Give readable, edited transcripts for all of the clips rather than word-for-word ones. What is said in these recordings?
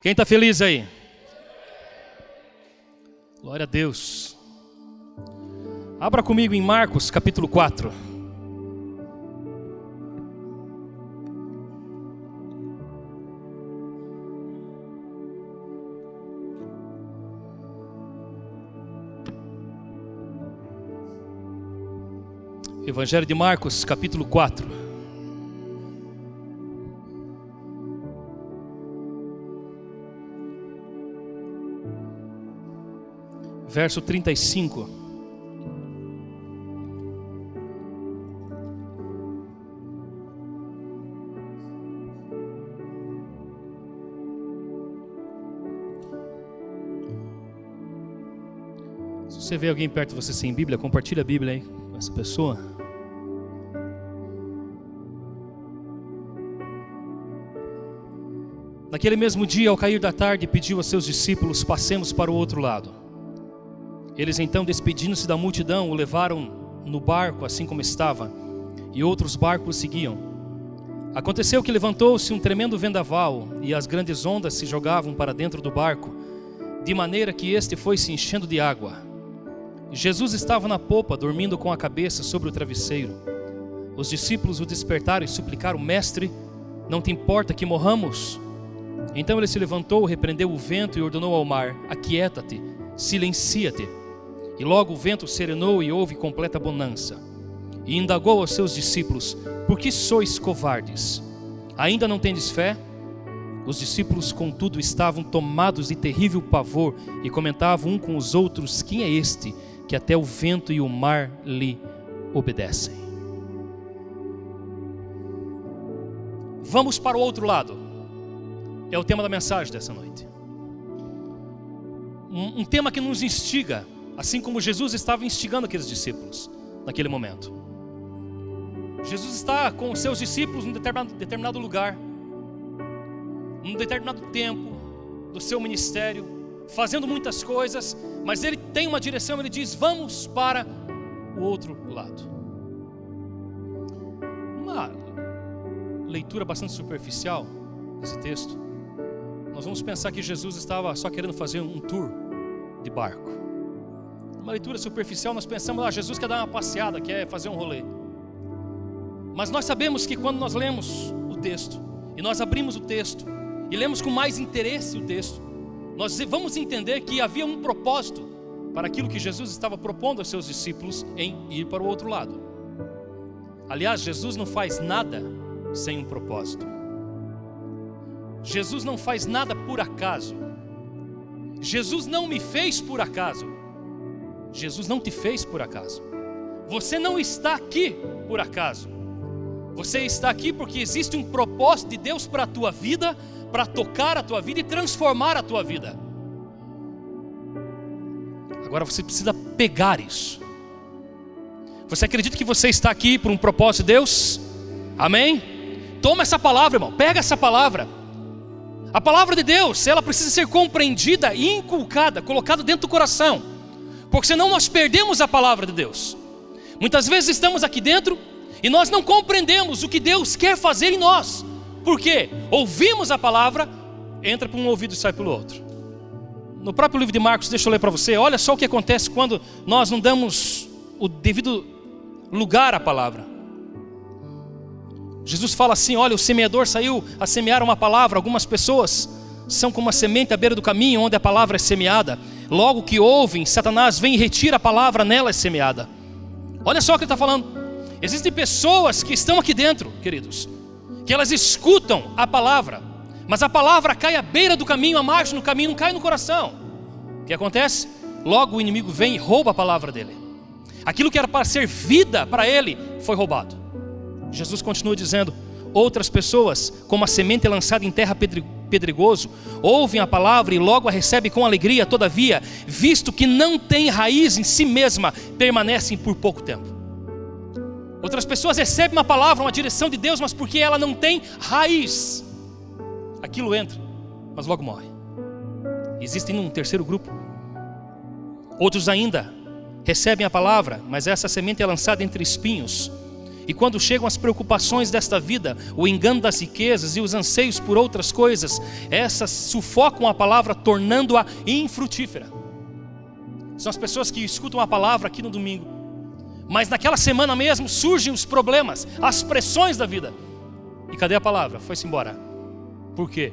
Quem está feliz aí? Glória a Deus. Abra comigo em Marcos capítulo 4. Evangelho de Marcos capítulo 4. Verso 35. Se você vê alguém perto de você sem Bíblia, compartilha a Bíblia aí com essa pessoa. Naquele mesmo dia, ao cair da tarde, pediu a seus discípulos: passemos para o outro lado. Eles então, despedindo-se da multidão, o levaram no barco assim como estava, e outros barcos o seguiam. Aconteceu que levantou-se um tremendo vendaval, e as grandes ondas se jogavam para dentro do barco, de maneira que este foi se enchendo de água. Jesus estava na popa, dormindo com a cabeça sobre o travesseiro. Os discípulos o despertaram e suplicaram: Mestre, não te importa que morramos? Então ele se levantou, repreendeu o vento e ordenou ao mar: Aquieta-te, silencia-te. E logo o vento serenou e houve completa bonança. E indagou aos seus discípulos: Por que sois covardes? Ainda não tendes fé? Os discípulos, contudo, estavam tomados de terrível pavor e comentavam um com os outros: Quem é este que até o vento e o mar lhe obedecem? Vamos para o outro lado. É o tema da mensagem dessa noite. Um tema que nos instiga, assim como Jesus estava instigando aqueles discípulos naquele momento. Jesus está com os seus discípulos em determinado lugar, num determinado tempo do seu ministério, fazendo muitas coisas, mas ele tem uma direção. Ele diz: vamos para o outro lado. Uma leitura bastante superficial desse texto, nós vamos pensar que Jesus estava só querendo fazer um tour de barco. Uma leitura superficial, nós pensamos: Jesus quer dar uma passeada, quer fazer um rolê. Mas nós sabemos que quando nós lemos o texto, e nós abrimos o texto, e lemos com mais interesse o texto, nós vamos entender que havia um propósito para aquilo que Jesus estava propondo aos seus discípulos em ir para o outro lado. Aliás, Jesus não faz nada sem um propósito. Jesus não faz nada por acaso. Jesus não me fez por acaso. Jesus não te fez por acaso. Você não está aqui por acaso. Você está aqui porque existe um propósito de Deus para a tua vida, para tocar a tua vida e transformar a tua vida. Agora você precisa pegar isso. Você acredita que você está aqui por um propósito de Deus? Amém? Toma essa palavra, irmão. Pega essa palavra. A palavra de Deus, ela precisa ser compreendida e inculcada, colocada dentro do coração, porque senão nós perdemos a palavra de Deus. Muitas vezes estamos aqui dentro e nós não compreendemos o que Deus quer fazer em nós. Por quê? Ouvimos a palavra, entra por um ouvido e sai pelo outro. No próprio livro de Marcos, deixa eu ler para você. Olha só o que acontece quando nós não damos o devido lugar à palavra. Jesus fala assim: olha, o semeador saiu a semear uma palavra. Algumas pessoas são como a semente à beira do caminho, onde a palavra é semeada. Logo que ouvem, Satanás vem e retira a palavra nela semeada. Olha só o que ele está falando. Existem pessoas que estão aqui dentro, queridos, que elas escutam a palavra, mas a palavra cai à beira do caminho, à margem do caminho, não cai no coração. O que acontece? Logo o inimigo vem e rouba a palavra dele. Aquilo que era para ser vida para ele foi roubado. Jesus continua dizendo: outras pessoas, como a semente lançada em terra pedregoso, ouvem a palavra e logo a recebem com alegria. Todavia, visto que não tem raiz em si mesma, permanecem por pouco tempo. Outras pessoas recebem uma palavra, uma direção de Deus, mas porque ela não tem raiz, aquilo entra, mas logo morre. Existe um terceiro grupo. Outros ainda recebem a palavra, mas essa semente é lançada entre espinhos. E quando chegam as preocupações desta vida, o engano das riquezas e os anseios por outras coisas, essas sufocam a palavra, tornando-a infrutífera. São as pessoas que escutam a palavra aqui no domingo, mas naquela semana mesmo surgem os problemas, as pressões da vida. E cadê a palavra? Foi-se embora. Por quê?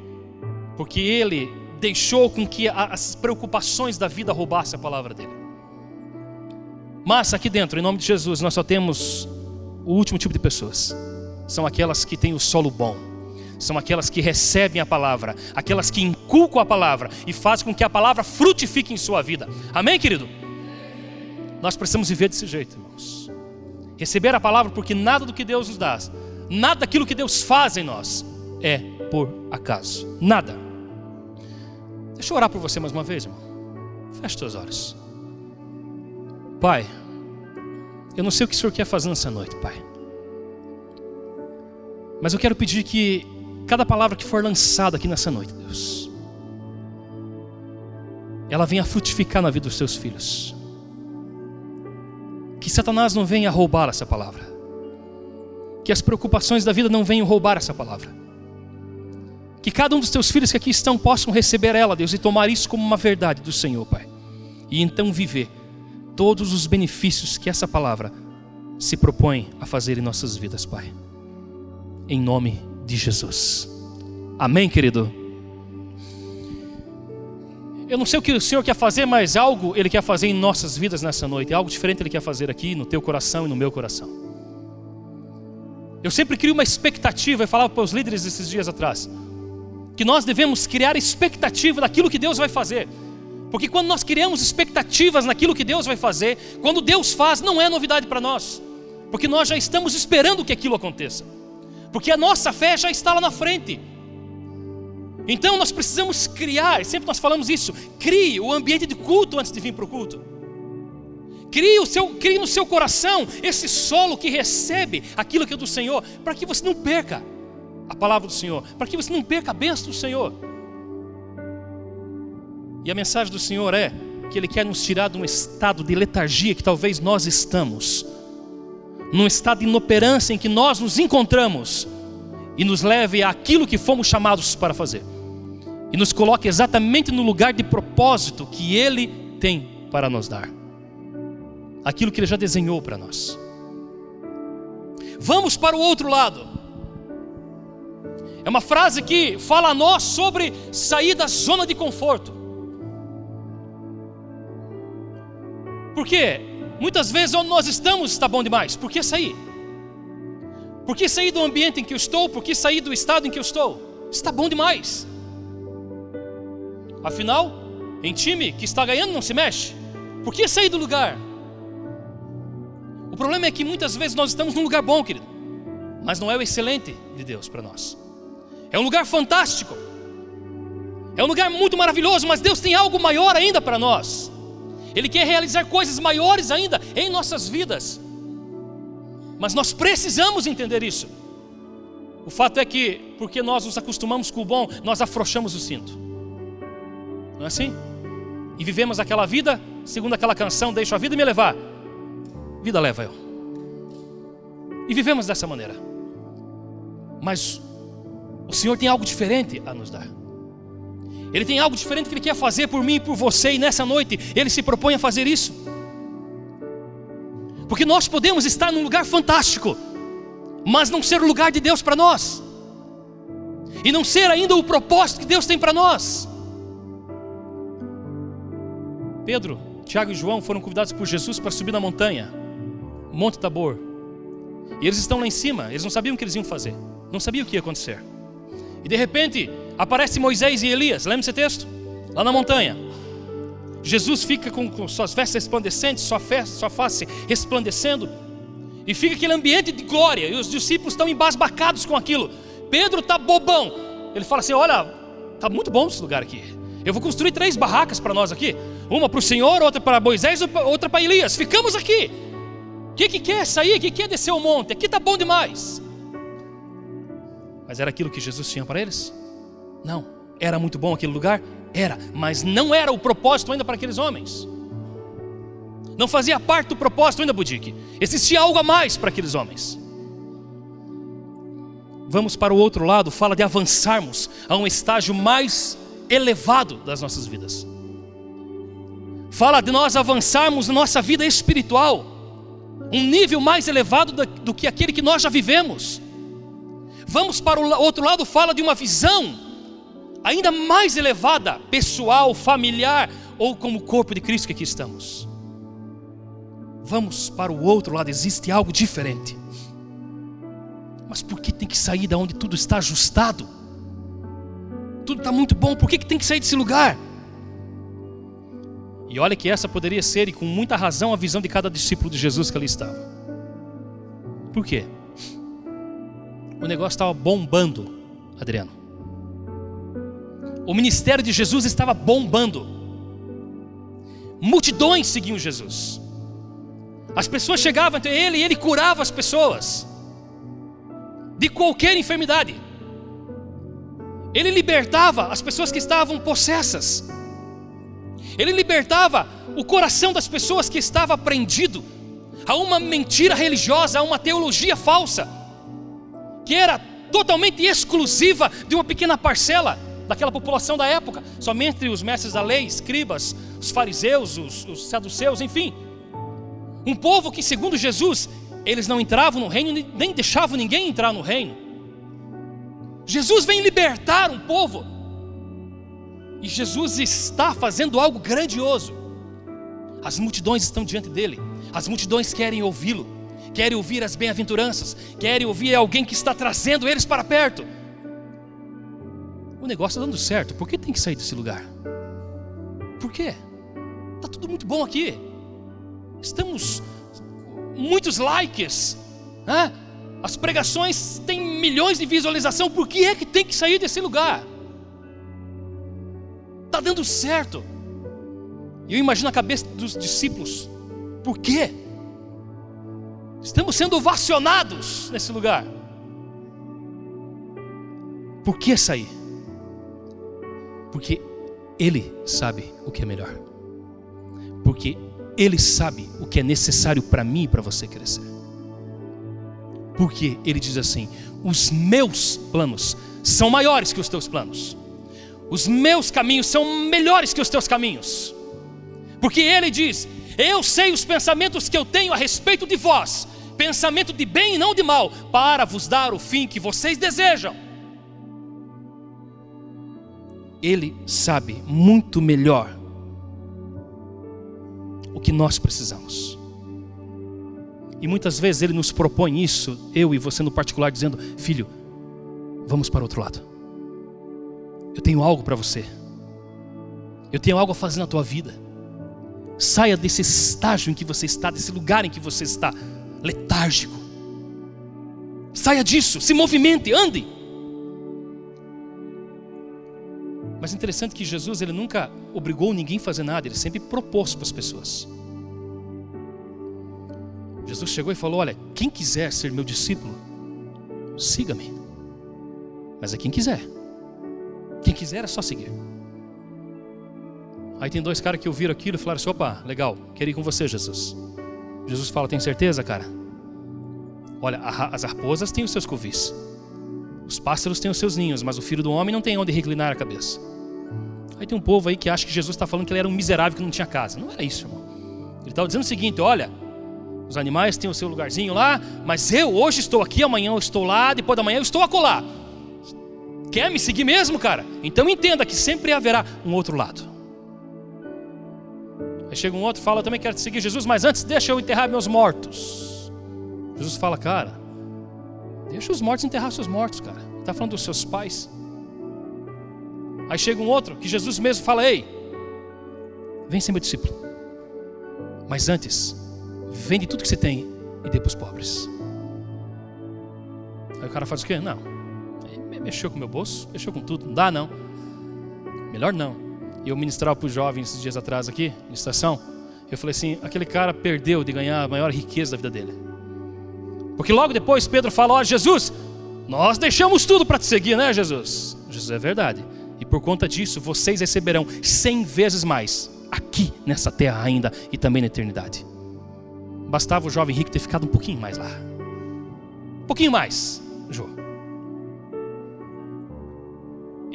Porque ele deixou com que as preocupações da vida roubassem a palavra dele. Mas aqui dentro, em nome de Jesus, nós só temos o último tipo de pessoas. São aquelas que têm o solo bom. São aquelas que recebem a palavra, aquelas que inculcam a palavra e fazem com que a palavra frutifique em sua vida. Amém, querido? Nós precisamos viver desse jeito, irmãos. Receber a palavra, porque nada do que Deus nos dá, nada daquilo que Deus faz em nós é por acaso. Nada. Deixa eu orar por você mais uma vez, irmão. Feche teus olhos. Pai, eu não sei o que o Senhor quer fazer nessa noite, Pai. Mas eu quero pedir que cada palavra que for lançada aqui nessa noite, Deus, ela venha frutificar na vida dos teus filhos. Que Satanás não venha roubar essa palavra. Que as preocupações da vida não venham roubar essa palavra. Que cada um dos teus filhos que aqui estão possam receber ela, Deus, e tomar isso como uma verdade do Senhor, Pai. E então viver todos os benefícios que essa palavra se propõe a fazer em nossas vidas, Pai. Em nome de Jesus. Amém, querido? Eu não sei o que o Senhor quer fazer, mas algo Ele quer fazer em nossas vidas nessa noite. Algo diferente Ele quer fazer aqui no teu coração e no meu coração. Eu sempre crio uma expectativa, eu falava para os líderes esses dias atrás, que nós devemos criar expectativa daquilo que Deus vai fazer. Porque quando nós criamos expectativas naquilo que Deus vai fazer, quando Deus faz, não é novidade para nós. Porque nós já estamos esperando que aquilo aconteça. Porque a nossa fé já está lá na frente. Então nós precisamos criar, sempre nós falamos isso, crie o ambiente de culto antes de vir para o culto. Crie no seu coração esse solo que recebe aquilo que é do Senhor, para que você não perca a palavra do Senhor, para que você não perca a bênção do Senhor. E a mensagem do Senhor é que Ele quer nos tirar de um estado de letargia que talvez nós estamos, num estado de inoperância em que nós nos encontramos, e nos leve àquilo que fomos chamados para fazer, e nos coloque exatamente no lugar de propósito que Ele tem para nos dar, aquilo que Ele já desenhou para nós. Vamos para o outro lado. É uma frase que fala a nós sobre sair da zona de conforto. Porque muitas vezes onde nós estamos está bom demais. Por que sair? Por que sair do ambiente em que eu estou? Por que sair do estado em que eu estou? Está bom demais. Afinal, em time que está ganhando não se mexe. Por que sair do lugar? O problema é que muitas vezes nós estamos num lugar bom, querido, mas não é o excelente de Deus para nós. É um lugar fantástico, é um lugar muito maravilhoso, mas Deus tem algo maior ainda para nós. Ele quer realizar coisas maiores ainda em nossas vidas. Mas nós precisamos entender isso. O fato é que, porque nós nos acostumamos com o bom, nós afrouxamos o cinto. Não é assim? E vivemos aquela vida, segundo aquela canção, deixo a vida me levar. Vida leva eu. E vivemos dessa maneira. Mas o Senhor tem algo diferente a nos dar. Ele tem algo diferente que Ele quer fazer por mim e por você. E nessa noite Ele se propõe a fazer isso. Porque nós podemos estar num lugar fantástico, mas não ser o lugar de Deus para nós, e não ser ainda o propósito que Deus tem para nós. Pedro, Tiago e João foram convidados por Jesus para subir na montanha, Monte Tabor. E eles estão lá em cima, eles não sabiam o que eles iam fazer, não sabiam o que ia acontecer. E de repente aparece Moisés e Elias, lembra esse texto? Lá na montanha. Jesus fica com suas vestes resplandecentes, sua face resplandecendo, e fica aquele ambiente de glória, e os discípulos estão embasbacados com aquilo. Pedro está bobão, ele fala assim: olha, está muito bom esse lugar aqui, eu vou construir 3 barracas para nós aqui, uma para o Senhor, outra para Moisés, outra para Elias, ficamos aqui. O que quer sair, o que quer descer o monte? Aqui está bom demais. Mas era aquilo que Jesus tinha para eles? Não. Era muito bom aquele lugar? Era, mas não era o propósito ainda para aqueles homens. Não fazia parte do propósito ainda, Budique. Existia algo a mais para aqueles homens. Vamos para o outro lado, fala de avançarmos a um estágio mais elevado das nossas vidas. Fala de nós avançarmos na nossa vida espiritual, um nível mais elevado do que aquele que nós já vivemos. Vamos para o outro lado, fala de uma visão ainda mais elevada, pessoal, familiar, ou como corpo de Cristo que aqui estamos. Vamos para o outro lado, existe algo diferente. Mas por que tem que sair da onde tudo está ajustado? Tudo está muito bom, por que tem que sair desse lugar? E olha que essa poderia ser, e com muita razão, a visão de cada discípulo de Jesus que ali estava. Por quê? O negócio estava bombando, Adriano. O ministério de Jesus estava bombando. Multidões seguiam Jesus. As pessoas chegavam até ele e ele curava as pessoas de qualquer enfermidade. Ele libertava as pessoas que estavam possessas. Ele libertava o coração das pessoas que estava prendido a uma mentira religiosa, a uma teologia falsa, que era totalmente exclusiva de uma pequena parcela daquela população da época, somente os mestres da lei, escribas, os fariseus, os saduceus, enfim. Um povo que, segundo Jesus, eles não entravam no reino, nem deixavam ninguém entrar no reino. Jesus vem libertar um povo, e Jesus está fazendo algo grandioso. As multidões estão diante dele, as multidões querem ouvi-lo, querem ouvir as bem-aventuranças, querem ouvir alguém que está trazendo eles para perto. O negócio está dando certo, por que tem que sair desse lugar? Por quê? Está tudo muito bom aqui, estamos muitos likes, né? As pregações têm milhões de visualização, por que é que tem que sair desse lugar? Está dando certo. E eu imagino a cabeça dos discípulos, por quê? Estamos sendo ovacionados nesse lugar. Por que sair? Porque Ele sabe o que é melhor. Porque Ele sabe o que é necessário para mim e para você crescer. Porque Ele diz assim: os meus planos são maiores que os teus planos. Os meus caminhos são melhores que os teus caminhos. Porque Ele diz: eu sei os pensamentos que eu tenho a respeito de vós, pensamento de bem e não de mal, para vos dar o fim que vocês desejam. Ele sabe muito melhor o que nós precisamos. E muitas vezes Ele nos propõe isso, eu e você no particular, dizendo: filho, vamos para o outro lado. Eu tenho algo para você. Eu tenho algo a fazer na tua vida. Saia desse estágio em que você está, desse lugar em que você está, letárgico. Saia disso, se movimente, ande. Mas é interessante que Jesus, Ele nunca obrigou ninguém a fazer nada, Ele sempre propôs para as pessoas. Jesus chegou e falou: olha, quem quiser ser meu discípulo, siga-me. Mas é quem quiser. Quem quiser é só seguir. Aí tem dois caras que ouviram aquilo e falaram assim: opa, legal, quero ir com você, Jesus. Jesus fala: tem certeza, cara? Olha, as raposas têm os seus covis, os pássaros têm os seus ninhos, mas o filho do homem não tem onde reclinar a cabeça. Aí tem um povo aí que acha que Jesus está falando que ele era um miserável que não tinha casa. Não era isso, irmão. Ele estava dizendo o seguinte: olha, os animais têm o seu lugarzinho lá, mas eu hoje estou aqui, amanhã eu estou lá, depois da manhã eu estou acolá. Quer me seguir mesmo, cara? Então entenda que sempre haverá um outro lado. Aí chega um outro e fala: eu também quero te seguir, Jesus, mas antes deixa eu enterrar meus mortos. Jesus fala: cara, deixa os mortos enterrar seus mortos, cara. Ele está falando dos seus pais. Aí chega um outro que Jesus mesmo fala: ei, vem ser meu discípulo, mas antes vende tudo que você tem e dê para os pobres. Aí o cara faz o quê? Não, mexeu com o meu bolso, mexeu com tudo, não dá não, melhor não. E eu ministrava para os jovens esses dias atrás aqui, na estação, eu falei assim: aquele cara perdeu de ganhar a maior riqueza da vida dele. Porque logo depois Pedro fala: ó, Jesus, nós deixamos tudo para te seguir, né, Jesus? Jesus: é verdade, e por conta disso vocês receberão 100 vezes mais aqui nessa terra ainda e também na eternidade. Bastava o jovem rico ter ficado um pouquinho mais lá. Um pouquinho mais, Jô.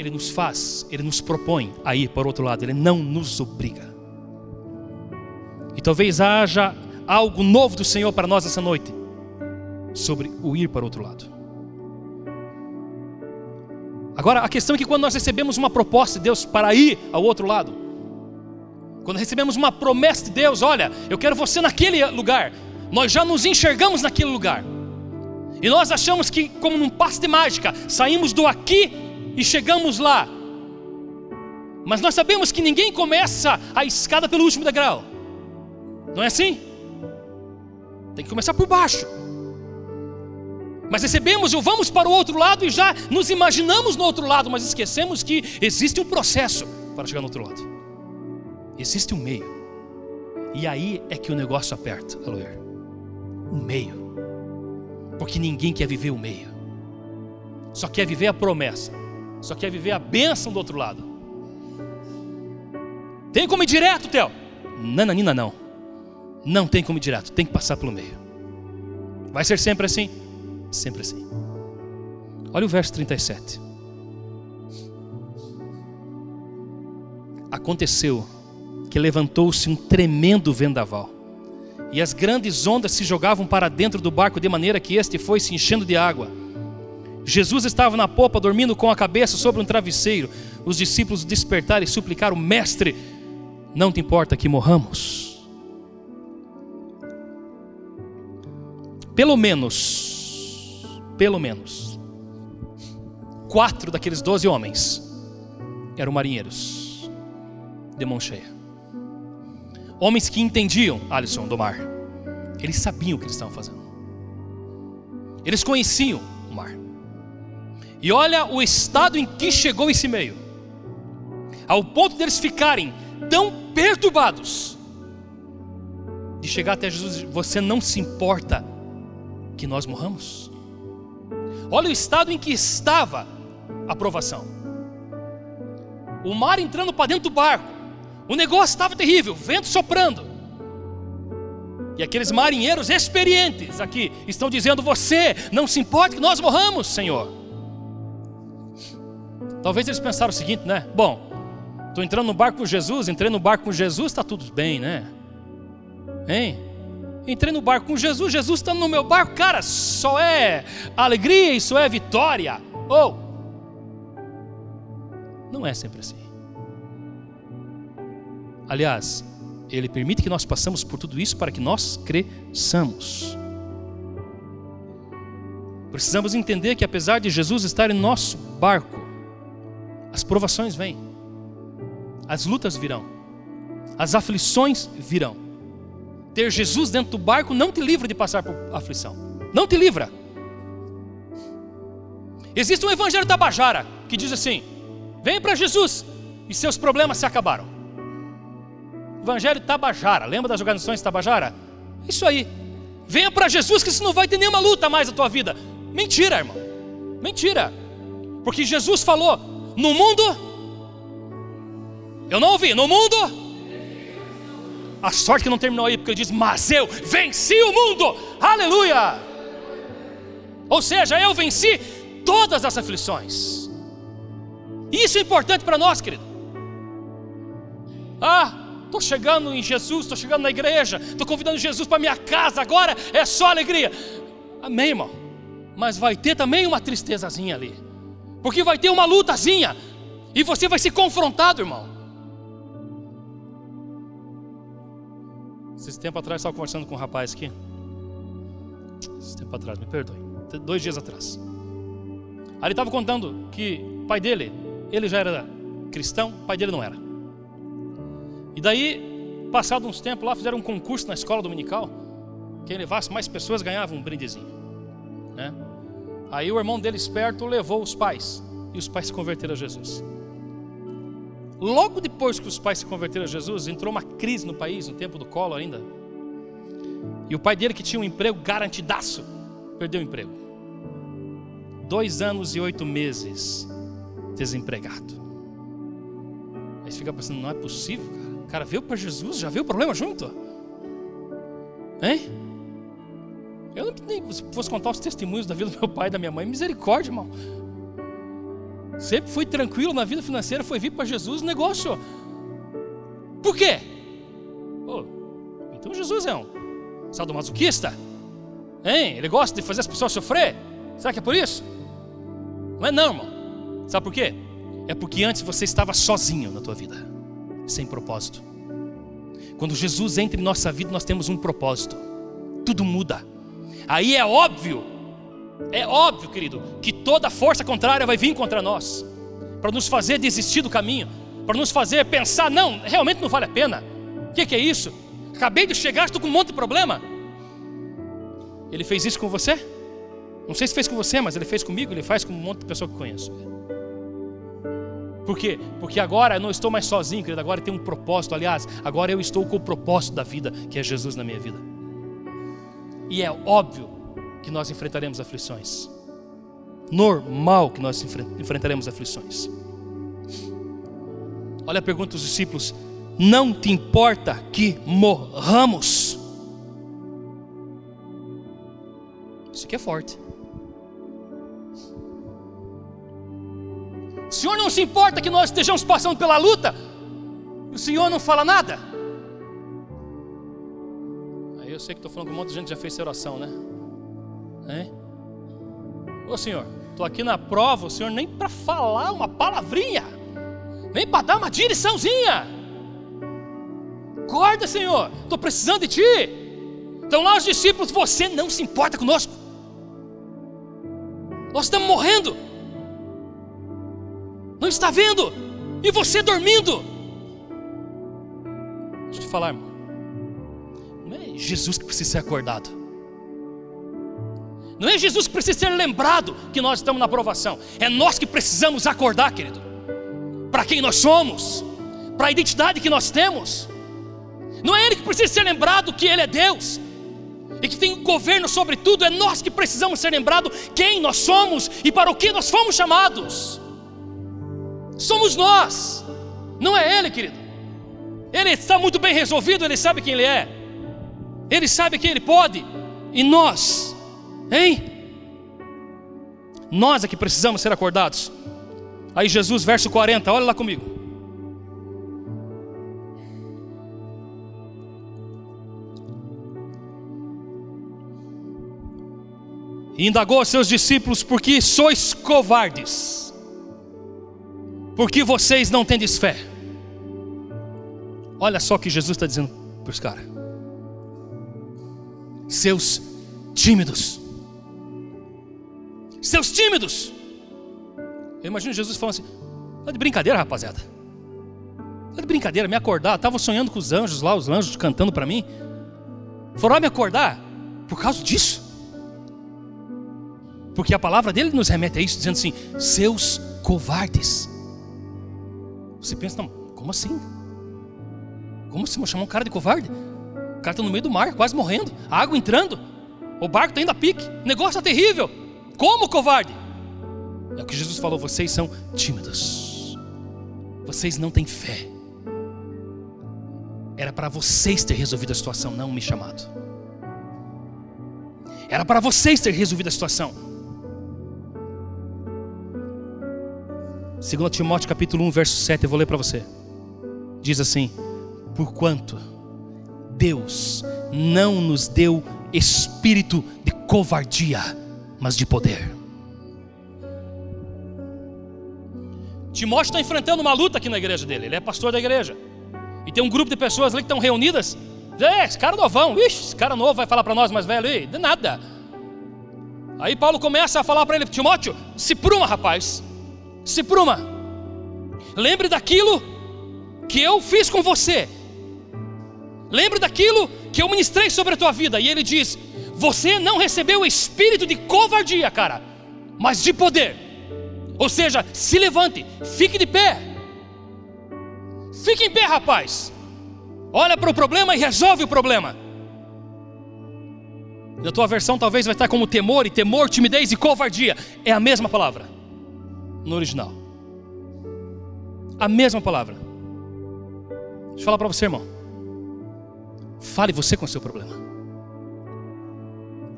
Ele nos faz, Ele nos propõe a ir para o outro lado. Ele não nos obriga. E talvez haja algo novo do Senhor para nós essa noite, sobre o ir para o outro lado. Agora, a questão é que quando nós recebemos uma proposta de Deus para ir ao outro lado, quando recebemos uma promessa de Deus, olha, eu quero você naquele lugar, nós já nos enxergamos naquele lugar. E nós achamos que, como num passe de mágica, saímos do aqui e chegamos lá. Mas nós sabemos que ninguém começa a escada pelo último degrau. Não é assim? Tem que começar por baixo. Mas recebemos ou vamos para o outro lado e já nos imaginamos no outro lado, mas esquecemos que existe um processo para chegar no outro lado. Existe um meio. E aí é que o negócio aperta, Aloer. O meio. Porque ninguém quer viver o meio. Só quer viver a promessa. Só quer viver a bênção do outro lado. Tem como ir direto, Theo? Nananina, não. Não tem como ir direto, tem que passar pelo meio. Vai ser sempre assim? Sempre assim. Olha o verso 37. Aconteceu que levantou-se um tremendo vendaval, e as grandes ondas se jogavam para dentro do barco, de maneira que este foi se enchendo de água. Jesus estava na popa, dormindo com a cabeça sobre um travesseiro. Os discípulos despertaram e suplicaram: Mestre, não te importa que morramos? Pelo menos 4 daqueles 12 homens eram marinheiros de mão cheia. Homens que entendiam, Alisson, do mar. Eles sabiam o que eles estavam fazendo. Eles conheciam o mar. E olha o estado em que chegou esse meio, ao ponto deles ficarem tão perturbados, de chegar até Jesus: você não se importa que nós morramos? Olha o estado em que estava a provação. O mar entrando para dentro do barco, o negócio estava terrível, vento soprando. E aqueles marinheiros experientes aqui estão dizendo: você não se importa que nós morramos, Senhor? Talvez eles pensaram o seguinte, né? Bom, estou entrando no barco com Jesus, entrei no barco com Jesus, está tudo bem, né? Hein? Entrei no barco com Jesus, Jesus está no meu barco, cara, só é alegria, isso é vitória. Não é sempre assim. Aliás, Ele permite que nós passemos por tudo isso para que nós cresçamos. Precisamos entender que apesar de Jesus estar em nosso barco, as provações vêm, as lutas virão, as aflições virão. Ter Jesus dentro do barco não te livra de passar por aflição. Não te livra. Existe um evangelho tabajara que diz assim: venha para Jesus e seus problemas se acabaram. Evangelho tabajara, lembra das organizações tabajara? Isso aí. Venha para Jesus que você não vai ter nenhuma luta mais na tua vida. Mentira, irmão. Mentira. Porque Jesus falou: no mundo, eu não ouvi, no mundo. A sorte que não terminou aí, porque ele diz: mas eu venci o mundo, aleluia. Ou seja, eu venci todas as aflições. Isso é importante para nós, querido. Estou chegando em Jesus, estou chegando na igreja, estou convidando Jesus para minha casa, agora é só alegria. Amém, irmão. Mas vai ter também uma tristezazinha ali, porque vai ter uma lutazinha, e você vai ser confrontado, irmão. Esse tempo atrás eu estava conversando com um rapaz aqui. Esse tempo atrás, me perdoe, 2 dias atrás. Aí ele estava contando que o pai dele, ele já era cristão, o pai dele não era. E daí, passado uns tempos lá, fizeram um concurso na escola dominical. Quem levasse mais pessoas ganhava um brindezinho, né? Aí o irmão dele esperto levou os pais, e os pais se converteram a Jesus. Logo depois que os pais se converteram a Jesus, entrou uma crise no país, no tempo do Collor ainda. E o pai dele, que tinha um emprego garantidaço, perdeu o emprego. 2 anos e 8 meses desempregado. Aí você fica pensando: não é possível, cara. O cara veio para Jesus, já veio o problema junto. Hein? Eu não nem fosse contar os testemunhos da vida do meu pai e da minha mãe. Misericórdia, irmão. Sempre fui tranquilo na vida financeira, foi vir para Jesus o negócio. Por quê? Pô, então Jesus é um sadomasoquista? Hein? Ele gosta de fazer as pessoas sofrer? Será que é por isso? Não é não, irmão. Sabe por quê? É porque antes você estava sozinho na tua vida, sem propósito. Quando Jesus entra em nossa vida, nós temos um propósito. Tudo muda. Aí é óbvio, querido, que toda força contrária vai vir contra nós, para nos fazer desistir do caminho, para nos fazer pensar, não, realmente não vale a pena. O que é isso? Acabei de chegar, estou com um monte de problema. Ele fez isso com você? Não sei se fez com você, mas ele fez comigo, ele faz com um monte de pessoa que conheço. Por quê? Porque agora eu não estou mais sozinho, querido, agora tem um propósito. Aliás, agora eu estou com o propósito da vida, que é Jesus na minha vida. E é óbvio que nós enfrentaremos aflições. Normal que nós enfrentaremos aflições. Olha a pergunta dos discípulos: não te importa que morramos? Isso aqui é forte. O Senhor não se importa que nós estejamos passando pela luta? O Senhor não fala nada? Aí eu sei que estou falando com um monte de gente que já fez essa oração, né? Ô Senhor, estou aqui na prova, o Senhor nem para falar uma palavrinha, nem para dar uma direçãozinha. Acorda, Senhor, estou precisando de Ti. Então lá os discípulos: você não se importa conosco? Nós estamos morrendo. Não está vendo? E você dormindo? Deixa eu te falar, irmão. Não é Jesus que precisa ser acordado. Não é Jesus que precisa ser lembrado que nós estamos na provação. É nós que precisamos acordar, querido. Para quem nós somos, para a identidade que nós temos. Não é Ele que precisa ser lembrado que Ele é Deus e que tem governo sobre tudo. É nós que precisamos ser lembrados quem nós somos e para o que nós fomos chamados. Somos nós, não é Ele, querido. Ele está muito bem resolvido, Ele sabe quem Ele é, Ele sabe quem Ele pode. E nós, nós é que precisamos ser acordados. Aí Jesus, verso 40, olha lá comigo. E indagou aos seus discípulos: por que sois covardes? Porque vocês não tendes fé. Olha só o que Jesus está dizendo para os caras: seus tímidos. Seus tímidos. Eu imagino Jesus falando assim: tá de brincadeira, rapaziada? Tá de brincadeira, me acordar? Estava sonhando com os anjos lá, os anjos cantando para mim. Foram lá me acordar por causa disso. Porque a palavra dele nos remete a isso, dizendo assim: seus covardes. Você pensa, não, como assim? Como assim? Vou chamar um cara de covarde? O cara está no meio do mar, quase morrendo, a água entrando, o barco está indo a pique, o negócio está terrível. Como covarde? É o que Jesus falou: vocês são tímidos, vocês não têm fé. Era para vocês ter resolvido a situação, não me chamado. Era para vocês ter resolvido a situação. 2 Timóteo capítulo 1, verso 7, eu vou ler para você. Diz assim: porquanto Deus não nos deu espírito de covardia, mas de poder. Timóteo está enfrentando uma luta aqui na igreja dele. Ele é pastor da igreja. E tem um grupo de pessoas ali que estão reunidas. Esse cara novão, esse cara novo vai falar para nós mais velho aí, de nada. Aí Paulo começa a falar para ele: Timóteo, se pruma, rapaz. Se pruma. Lembre daquilo que eu fiz com você. Lembre daquilo que eu ministrei sobre a tua vida. E ele diz: você não recebeu o espírito de covardia, cara, mas de poder. Ou seja, se levante, fique de pé. Fique em pé, rapaz. Olha para o problema e resolve o problema. Na tua versão talvez vai estar como temor, e temor, timidez e covardia. É a mesma palavra no original. A mesma palavra. Deixa eu falar para você, irmão. Fale você com o seu problema.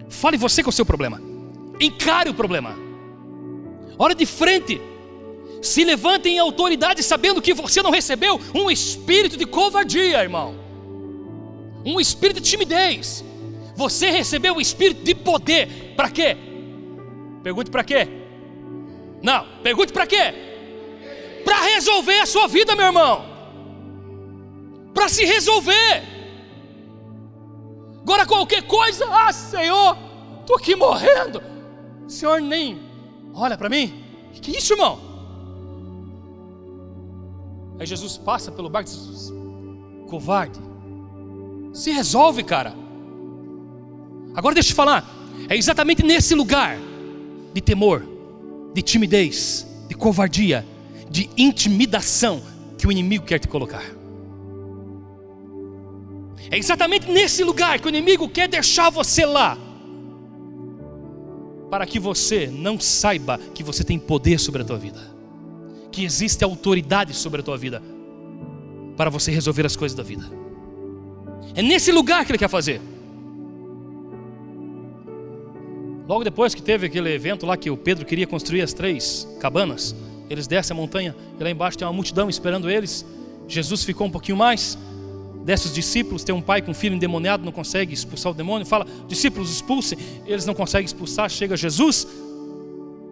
Fale você com o seu problema. Encare o problema. Olha de frente. Se levanta em autoridade sabendo que você não recebeu um espírito de covardia, irmão. Um espírito de timidez. Você recebeu o espírito de poder. Para quê? Pergunte para quê? Não, pergunte para quê? Para resolver a sua vida, meu irmão. Para se resolver. Agora qualquer coisa, Senhor, estou aqui morrendo. O Senhor nem olha para mim. Que isso, irmão? Aí Jesus passa pelo barco e diz: covarde, se resolve, cara. Agora deixa eu te falar, é exatamente nesse lugar de temor, de timidez, de covardia, de intimidação que o inimigo quer te colocar. É exatamente nesse lugar que o inimigo quer deixar você lá, para que você não saiba que você tem poder sobre a tua vida, que existe autoridade sobre a tua vida, para você resolver as coisas da vida. É nesse lugar que ele quer fazer. Logo depois que teve aquele evento lá que o Pedro queria construir as 3 cabanas, eles descem a montanha e lá embaixo tem uma multidão esperando eles. Jesus ficou um pouquinho mais, desce os discípulos, tem um pai com um filho endemoniado, não consegue expulsar o demônio, fala: discípulos, expulsem. Eles não conseguem expulsar, chega Jesus,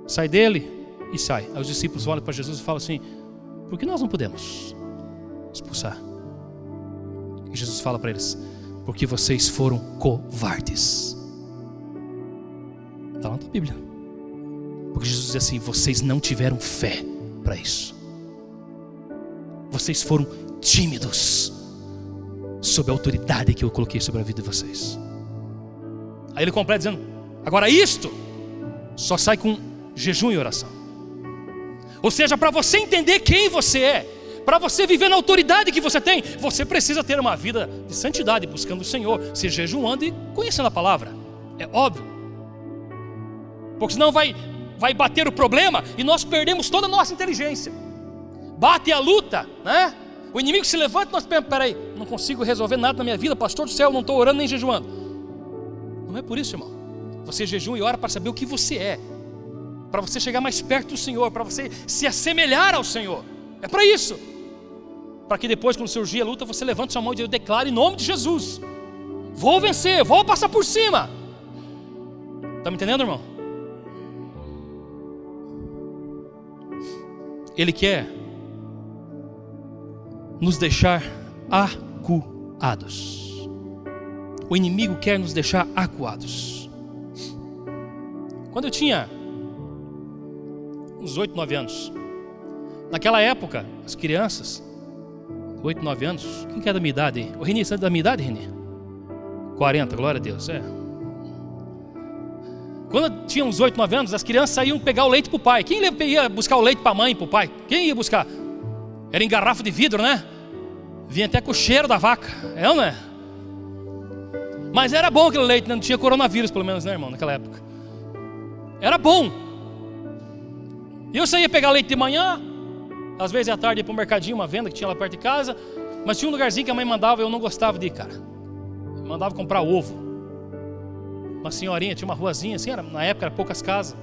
sai dele e sai. Aí os discípulos olham para Jesus e falam assim: por que nós não podemos expulsar? E Jesus fala para eles: porque vocês foram covardes. Está lá na tua Bíblia. Porque Jesus diz assim: vocês não tiveram fé para isso. Vocês foram tímidos sob a autoridade que eu coloquei sobre a vida de vocês. Aí ele completa dizendo: agora isto só sai com jejum e oração. Ou seja, para você entender quem você é, para você viver na autoridade que você tem, você precisa ter uma vida de santidade, buscando o Senhor, se jejuando e conhecendo a palavra. É óbvio. Porque senão vai bater o problema e nós perdemos toda a nossa inteligência. Bate a luta, né? O inimigo se levanta e nós pensamos: peraí, não consigo resolver nada na minha vida, pastor do céu, não estou orando nem jejuando. Não é por isso, irmão. Você jejua e ora para saber o que você é, para você chegar mais perto do Senhor, para você se assemelhar ao Senhor. É para isso. Para que depois, quando surgir a luta, você levante sua mão e eu declaro em nome de Jesus: vou vencer, vou passar por cima. Está me entendendo, irmão? Ele quer nos deixar acuados. O inimigo quer nos deixar acuados. Quando eu tinha uns 8, 9 anos, naquela época, as crianças, 8, 9 anos, quem que é da minha idade aí? O Reni, você é da minha idade, Reni? 40, glória a Deus, é. Quando eu tinha uns 8, 9 anos, as crianças saíam pegar o leite para o pai. Quem ia buscar o leite para a mãe e para o pai? Quem ia buscar? Era em garrafa de vidro, né? Vinha até com o cheiro da vaca, é ou não é? Mas era bom aquele leite, não tinha coronavírus pelo menos, né, irmão, naquela época. Era bom. E eu saía pegar leite de manhã, às vezes à tarde ia para o mercadinho, uma venda que tinha lá perto de casa, mas tinha um lugarzinho que a mãe mandava, eu não gostava de ir, cara. Mandava comprar ovo. Uma senhorinha, tinha uma ruazinha assim, na época era poucas casas,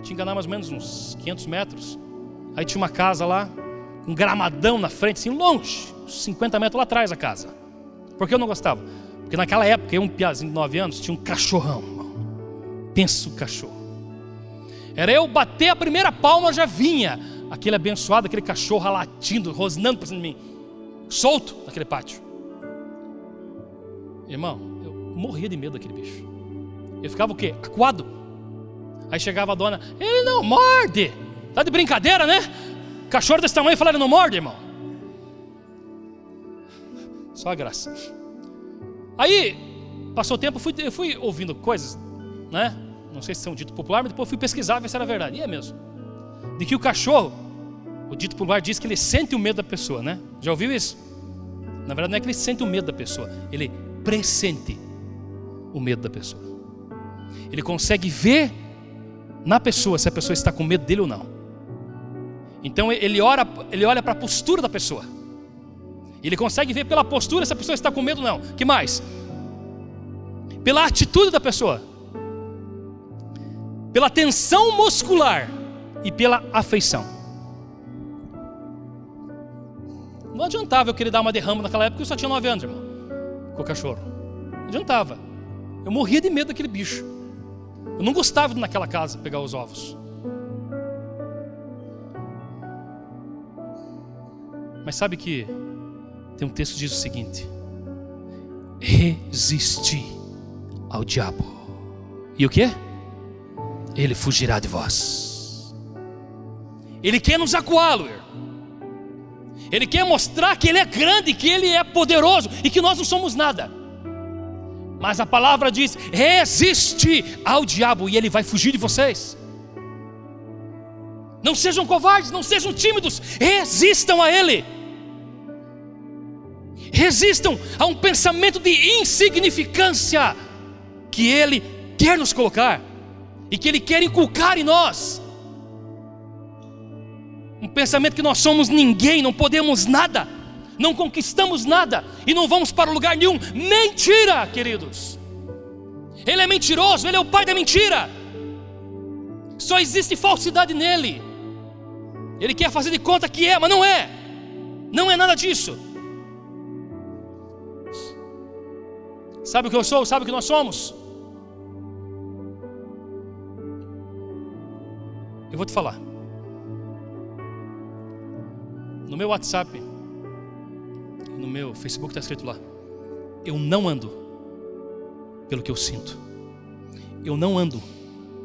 tinha que andar mais ou menos uns 500 metros. Aí tinha uma casa lá, um gramadão na frente, assim longe, 50 metros lá atrás da casa. Por que eu não gostava? Porque naquela época, eu, um piazinho de 9 anos, tinha um cachorrão, irmão. Pensa o cachorro. Era eu bater a primeira palma, já vinha aquele abençoado, aquele cachorro latindo, rosnando por cima de mim, solto naquele pátio. Irmão, eu morria de medo daquele bicho. Eu ficava o quê? Acuado. Aí chegava a dona: ele não morde. Tá de brincadeira, né? Cachorro desse tamanho falar: ele não morde, irmão. Só a graça. Aí, passou o tempo, eu fui ouvindo coisas, né? Não sei se são dito popular, mas depois fui pesquisar, ver se era verdade. E é mesmo. De que o cachorro, o dito popular diz que ele sente o medo da pessoa, né? Já ouviu isso? Na verdade não é que ele sente o medo da pessoa, ele pressente o medo da pessoa. Ele consegue ver na pessoa se a pessoa está com medo dele ou não. Então ele olha para a postura da pessoa. Ele consegue ver pela postura se a pessoa está com medo ou não. Que mais? Pela atitude da pessoa, pela tensão muscular e pela afeição. Não adiantava eu querer dar uma derrama naquela época, eu só tinha 9 anos, irmão, com o cachorro. Não adiantava. Eu morria de medo daquele bicho. Eu não gostava de ir naquela casa pegar os ovos. Mas sabe que tem um texto que diz o seguinte: resisti ao diabo, e o quê? Ele fugirá de vós. Ele quer nos acuar, Luir. Ele quer mostrar que Ele é grande, que Ele é poderoso e que nós não somos nada. Mas a palavra diz: resiste ao diabo e ele vai fugir de vocês. Não sejam covardes, não sejam tímidos, resistam a Ele. Resistam a um pensamento de insignificância que Ele quer nos colocar e que Ele quer inculcar em nós. Um pensamento que nós somos ninguém, não podemos nada, não conquistamos nada e não vamos para lugar nenhum. Mentira, queridos. Ele é mentiroso, ele é o pai da mentira. Só existe falsidade nele. Ele quer fazer de conta que é, mas não é. Não é nada disso. Sabe o que eu sou? Sabe o que nós somos? Eu vou te falar. No meu WhatsApp, no meu Facebook está escrito lá: eu não ando pelo que eu sinto, eu não ando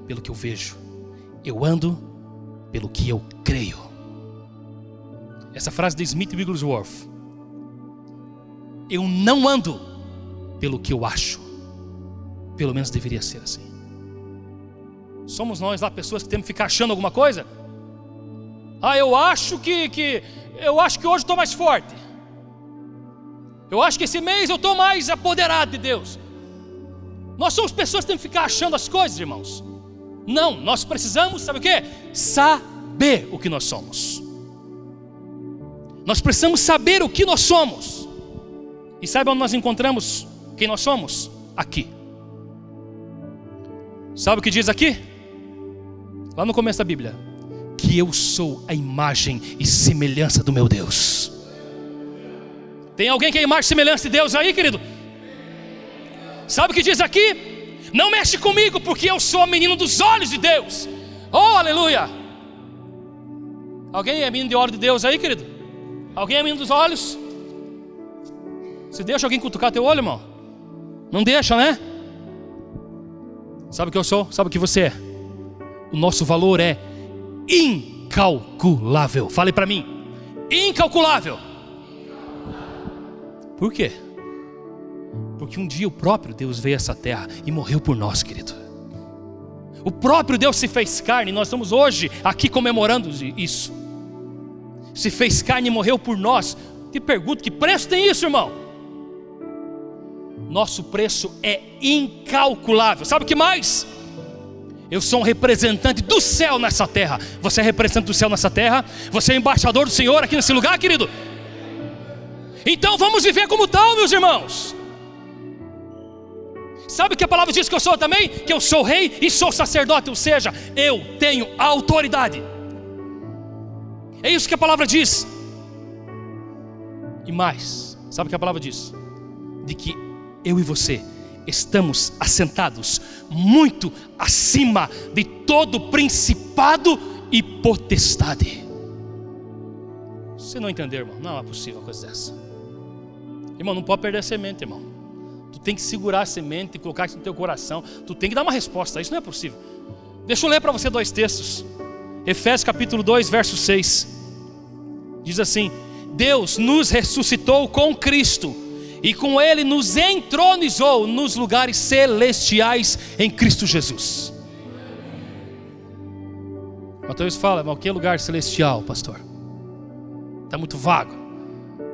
pelo que eu vejo, eu ando pelo que eu creio. Essa frase de Smith Wigglesworth: eu não ando pelo que eu acho, pelo menos deveria ser assim. Somos nós lá pessoas que temos que ficar achando alguma coisa. Eu acho que hoje estou mais forte. Eu acho que esse mês eu estou mais apoderado de Deus. Nós somos pessoas que temos que ficar achando as coisas, irmãos. Não, nós precisamos, sabe o quê? Saber o que nós somos. Nós precisamos saber o que nós somos. E sabe onde nós encontramos quem nós somos? Aqui. Sabe o que diz aqui? Lá no começo da Bíblia: que eu sou a imagem e semelhança do meu Deus. Tem alguém que é a imagem e semelhança de Deus aí, querido? Sabe o que diz aqui? Não mexe comigo, porque eu sou menino dos olhos de Deus. Oh, aleluia! Alguém é menino de olho de Deus aí, querido? Alguém é menino dos olhos? Você deixa alguém cutucar teu olho, irmão? Não deixa, né? Sabe o que eu sou? Sabe o que você é? O nosso valor é incalculável. Fale para mim: incalculável. Por quê? Porque um dia o próprio Deus veio a essa terra e morreu por nós, querido. O próprio Deus se fez carne e nós estamos hoje aqui comemorando isso. Se fez carne e morreu por nós. Te pergunto, que preço tem isso, irmão? Nosso preço é incalculável. Sabe o que mais? Eu sou um representante do céu nessa terra. Você é representante do céu nessa terra. Você é embaixador do Senhor aqui nesse lugar, querido. Então vamos viver como tal, meus irmãos. Sabe o que a palavra diz que eu sou também? Que eu sou rei e sou sacerdote. Ou seja, eu tenho autoridade. É isso que a palavra diz. E mais, sabe o que a palavra diz? De que eu e você estamos assentados muito acima de todo principado e potestade. Se você não entender, irmão, não é possível uma coisa dessa. Irmão, não pode perder a semente, irmão. Tu tem que segurar a semente e colocar isso no teu coração. Tu tem que dar uma resposta. Isso não é possível. Deixa eu ler para você 2 textos. Efésios capítulo 2, verso 6. Diz assim: Deus nos ressuscitou com Cristo e com Ele nos entronizou nos lugares celestiais em Cristo Jesus. Mateus fala: mas o que é lugar celestial, pastor? Está muito vago.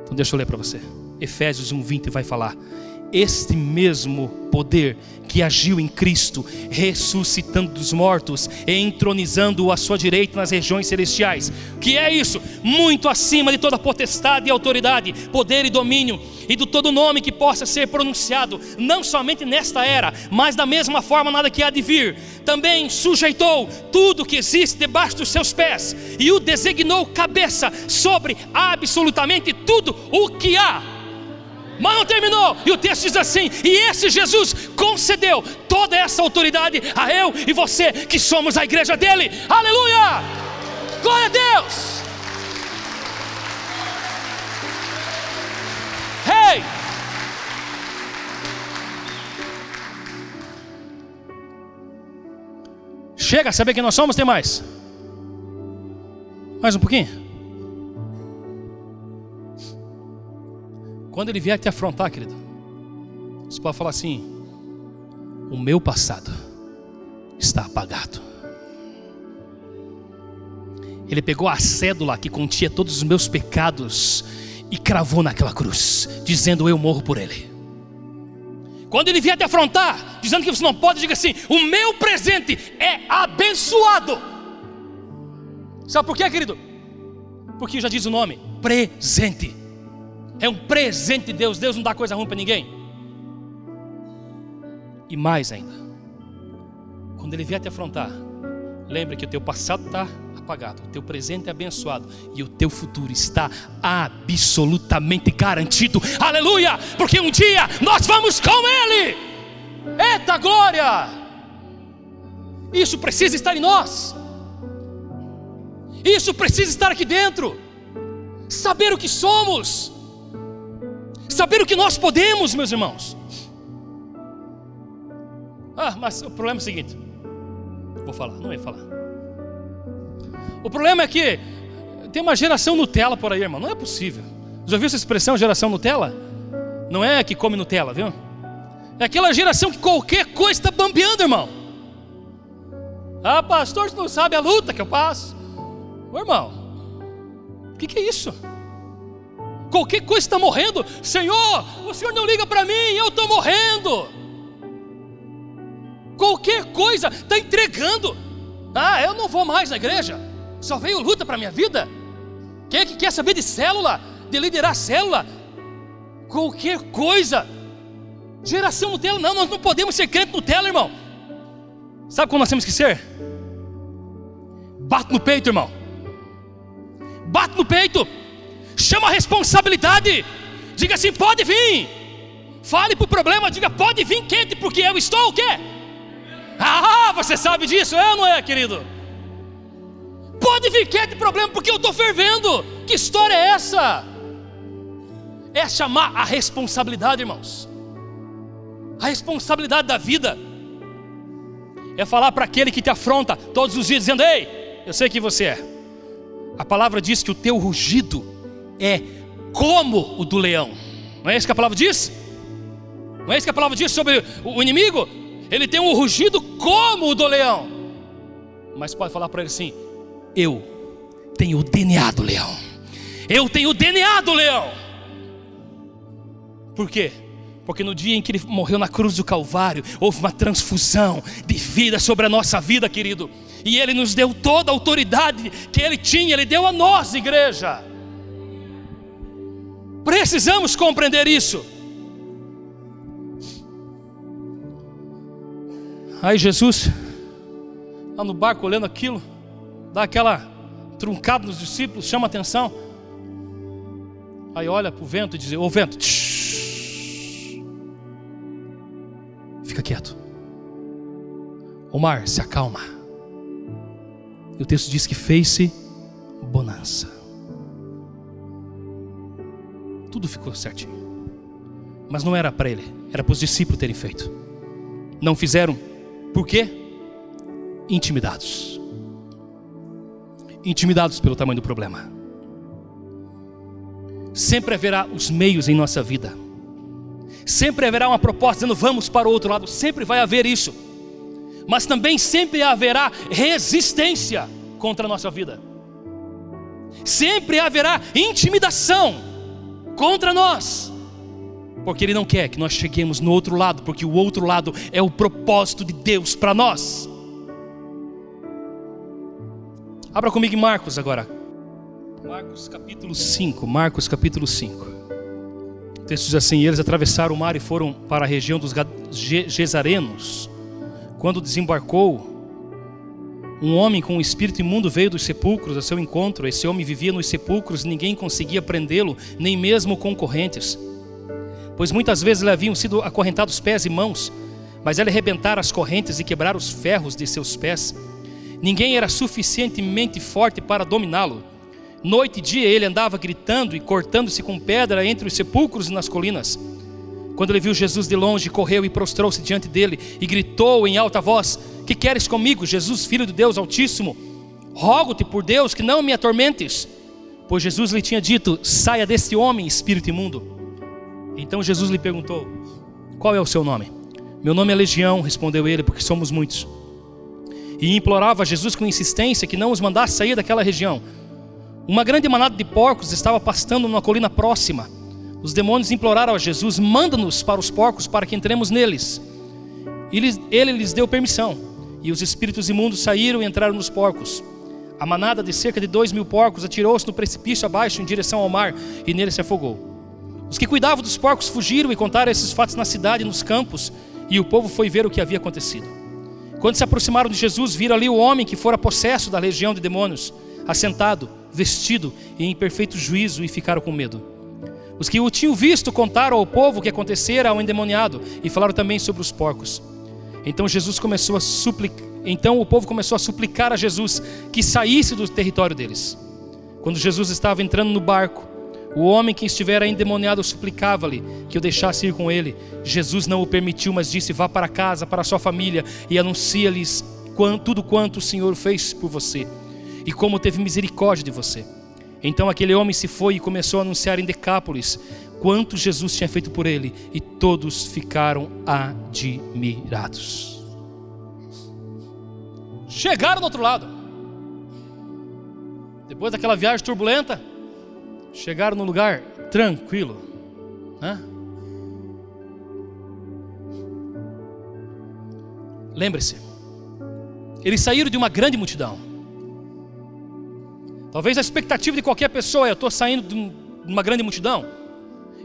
Então deixa eu ler para você. Efésios 1:20 vai falar: este mesmo poder que agiu em Cristo, ressuscitando dos mortos e entronizando-o à sua direita nas regiões celestiais. Que é isso? Muito acima de toda potestade e autoridade, poder e domínio, e de todo nome que possa ser pronunciado, não somente nesta era, mas da mesma forma nada que há de vir. Também sujeitou tudo que existe debaixo dos seus pés, e o designou cabeça sobre absolutamente tudo o que há. Mas não terminou, e o texto diz assim: e esse Jesus concedeu toda essa autoridade a eu e você, que somos a igreja dele. Aleluia! Glória a Deus! Hey! Chega, saber quem nós somos? Tem mais? Mais um pouquinho? Quando ele vier te afrontar, querido, você pode falar assim: o meu passado está apagado. Ele pegou a cédula que continha todos os meus pecados e cravou naquela cruz, dizendo: eu morro por ele. Quando ele vier te afrontar, dizendo que você não pode, diga assim: o meu presente é abençoado. Sabe por quê, querido? Porque já diz o nome: presente. É um presente de Deus. Deus não dá coisa ruim para ninguém. E mais ainda, quando ele vier te afrontar, lembre que o teu passado está apagado, o teu presente é abençoado, e o teu futuro está absolutamente garantido. Aleluia! Porque um dia nós vamos com ele. Eita glória! Isso precisa estar em nós. Isso precisa estar aqui dentro. Saber o que somos, saber o que nós podemos, meus irmãos. Mas o problema é o seguinte. Vou falar, não ia falar. O problema é que tem uma geração Nutella por aí, irmão. Não é possível. Já viu essa expressão, geração Nutella? Não é que come Nutella, viu? É aquela geração que qualquer coisa está bambeando, irmão. Pastor, você não sabe a luta que eu passo. Ô, irmão, o que é isso? Qualquer coisa está morrendo. Senhor, o Senhor não liga para mim, eu estou morrendo. Qualquer coisa está entregando. Eu não vou mais na igreja, só veio luta para a minha vida. Quem é que quer saber de célula, de liderar célula? Qualquer coisa. Geração Nutella, não, nós não podemos ser crente Nutella, irmão. Sabe como nós temos que ser? Bate no peito, irmão. Bate no peito. Chama a responsabilidade. Diga assim: pode vir. Fale para o problema, diga: pode vir quente, porque eu estou o quê? Você sabe disso, é ou não é, querido? Pode vir quente problema, porque eu estou fervendo. Que história é essa? É chamar a responsabilidade, irmãos. A responsabilidade da vida. É falar para aquele que te afronta todos os dias, dizendo: ei, eu sei quem você é. A palavra diz que o teu rugido é como o do leão. Não é isso que a palavra diz? Não é isso que a palavra diz sobre o inimigo? Ele tem um rugido como o do leão. Mas pode falar para ele assim: eu tenho o DNA do leão. Eu tenho o DNA do leão. Por quê? Porque no dia em que ele morreu na cruz do Calvário, houve uma transfusão de vida sobre a nossa vida, querido. E ele nos deu toda a autoridade que ele tinha, ele deu a nós, igreja. Precisamos compreender isso. Aí Jesus, lá no barco olhando aquilo, dá aquela truncada nos discípulos, chama a atenção. Aí olha para o vento e diz: ô vento, fica quieto. O mar se acalma. E o texto diz que fez-se bonança. Tudo ficou certinho. Mas não era para ele, era para os discípulos terem feito. Não fizeram. Por quê? Intimidados. Intimidados pelo tamanho do problema. Sempre haverá os meios em nossa vida. Sempre haverá uma proposta dizendo: vamos para o outro lado. Sempre vai haver isso. Mas também sempre haverá resistência contra a nossa vida. Sempre haverá intimidação contra nós. Porque Ele não quer que nós cheguemos no outro lado, porque o outro lado é o propósito de Deus para nós. Abra comigo em Marcos agora. Marcos capítulo 5. Marcos capítulo 5. O texto diz assim: eles atravessaram o mar e foram para a região dos Gesarenos. Quando desembarcou, um homem com um espírito imundo veio dos sepulcros a seu encontro. Esse homem vivia nos sepulcros e ninguém conseguia prendê-lo, nem mesmo com correntes, pois muitas vezes lhe haviam sido acorrentados pés e mãos, mas ele arrebentara as correntes e quebrara os ferros de seus pés. Ninguém era suficientemente forte para dominá-lo. Noite e dia ele andava gritando e cortando-se com pedra entre os sepulcros e nas colinas. Quando ele viu Jesus de longe, correu e prostrou-se diante dele e gritou em alta voz: que queres comigo, Jesus, filho de Deus Altíssimo? Rogo-te por Deus que não me atormentes. Pois Jesus lhe tinha dito: saia deste homem, espírito imundo. Então Jesus lhe perguntou: qual é o seu nome? Meu nome é Legião, respondeu ele, porque somos muitos. E implorava a Jesus com insistência que não os mandasse sair daquela região. Uma grande manada de porcos estava pastando numa colina próxima. Os demônios imploraram a Jesus: manda-nos para os porcos para que entremos neles. Ele lhes deu permissão, e os espíritos imundos saíram e entraram nos porcos. A manada de cerca de 2.000 porcos atirou-se no precipício abaixo em direção ao mar, e nele se afogou. Os que cuidavam dos porcos fugiram e contaram esses fatos na cidade e nos campos, e o povo foi ver o que havia acontecido. Quando se aproximaram de Jesus, viram ali o homem que fora possesso da legião de demônios, assentado, vestido e em perfeito juízo, e ficaram com medo. Os que o tinham visto contaram ao povo o que acontecera ao endemoniado e falaram também sobre os porcos. Então o povo começou a suplicar a Jesus que saísse do território deles. Quando Jesus estava entrando no barco, o homem que estivera endemoniado suplicava-lhe que o deixasse ir com ele. Jesus não o permitiu, mas disse: vá para casa, para a sua família, e anuncia-lhes tudo quanto o Senhor fez por você, e como teve misericórdia de você. Então aquele homem se foi e começou a anunciar em Decápolis quanto Jesus tinha feito por ele, e todos ficaram admirados. Chegaram do outro lado. Depois daquela viagem turbulenta, chegaram num lugar tranquilo, né? Lembre-se, eles saíram de uma grande multidão. Talvez a expectativa de qualquer pessoa é: eu estou saindo de uma grande multidão,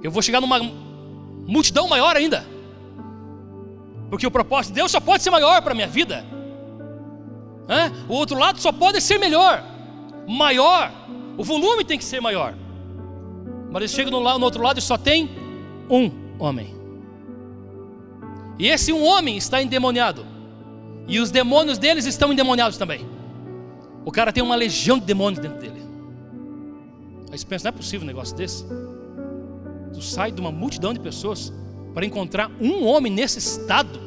eu vou chegar numa multidão maior ainda, porque o propósito de Deus só pode ser maior para a minha vida. O outro lado só pode ser melhor, maior, o volume tem que ser maior. Mas eles chegam no outro lado e só tem um homem. E esse um homem está endemoniado, e os demônios deles estão endemoniados também. O cara tem uma legião de demônios dentro dele. Aí você pensa: não é possível um negócio desse? Tu sai de uma multidão de pessoas para encontrar um homem nesse estado.